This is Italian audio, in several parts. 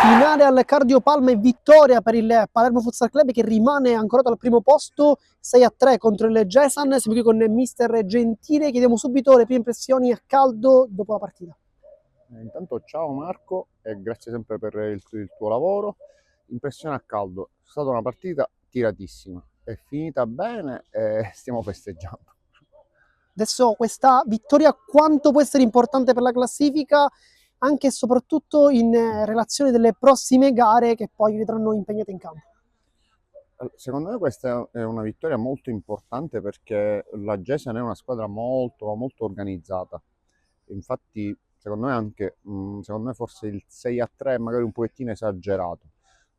Finale al Cardio Palma e vittoria per il Palermo Futsal Club che rimane ancorato al primo posto 6-3 contro il Gesan. Siamo qui con mister Gentile, chiediamo subito le prime impressioni a caldo dopo la partita. Intanto ciao Marco e grazie sempre per il tuo lavoro. Impressione a caldo, è stata una partita tiratissima, è finita bene e stiamo festeggiando. Adesso questa vittoria quanto può essere importante per la classifica, anche e soprattutto in relazione delle prossime gare che poi vedranno impegnate in campo? Secondo me questa è una vittoria molto importante perché la Gesen è una squadra molto organizzata. Infatti, secondo me anche, secondo me forse il 6-3 è magari un pochettino esagerato,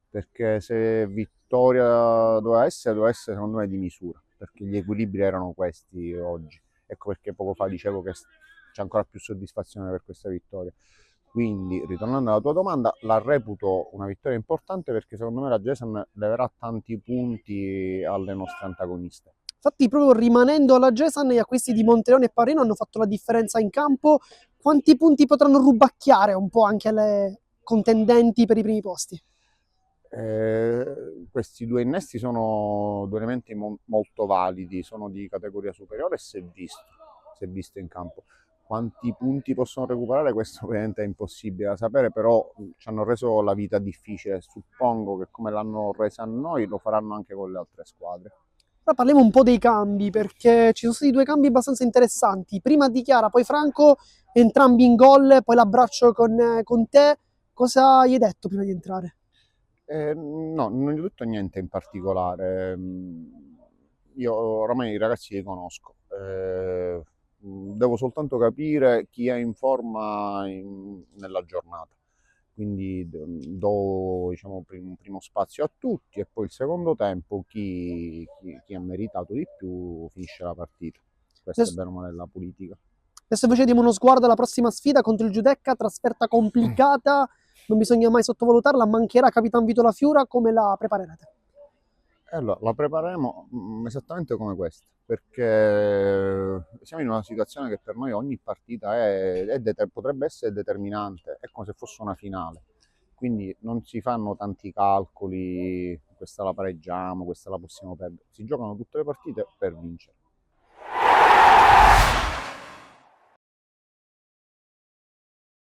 perché se vittoria doveva essere secondo me di misura, perché gli equilibri erano questi oggi. Ecco perché poco fa dicevo che c'è ancora più soddisfazione per questa vittoria. Quindi, ritornando alla tua domanda, la reputo una vittoria importante perché secondo me la Gesen leverà tanti punti alle nostre antagoniste. Infatti, proprio rimanendo alla Gesan, gli acquisti di Monteone e Parrino hanno fatto la differenza in campo. Quanti punti potranno rubacchiare un po' anche alle contendenti per i primi posti? Questi due innesti sono due elementi molto validi, sono di categoria superiore e si è visto in campo. Quanti punti possono recuperare, questo ovviamente è impossibile da sapere, però ci hanno reso la vita difficile. Suppongo che come l'hanno resa a noi lo faranno anche con le altre squadre. Ora parliamo un po' dei cambi, perché ci sono stati due cambi abbastanza interessanti. Prima di Chiara, poi Franco, entrambi in gol, poi l'abbraccio con te. Cosa gli hai detto prima di entrare? No, non gli ho detto niente in particolare. Io oramai i ragazzi li conosco. Devo soltanto capire chi è in forma nella giornata. Quindi do diciamo, un primo spazio a tutti e poi il secondo tempo chi ha meritato di più finisce la partita. Questo è Adesso, bene o male la politica. adesso invece diamo uno sguardo alla prossima sfida contro il Giudecca, trasferta complicata, non bisogna mai sottovalutarla, mancherà Capitan Vito La Fiura, come la preparerete? E allora, la prepareremo esattamente come questa, perché siamo in una situazione che per noi ogni partita potrebbe essere determinante, è come se fosse una finale. Quindi non si fanno tanti calcoli, questa la pareggiamo, questa la possiamo perdere. Si giocano tutte le partite per vincere.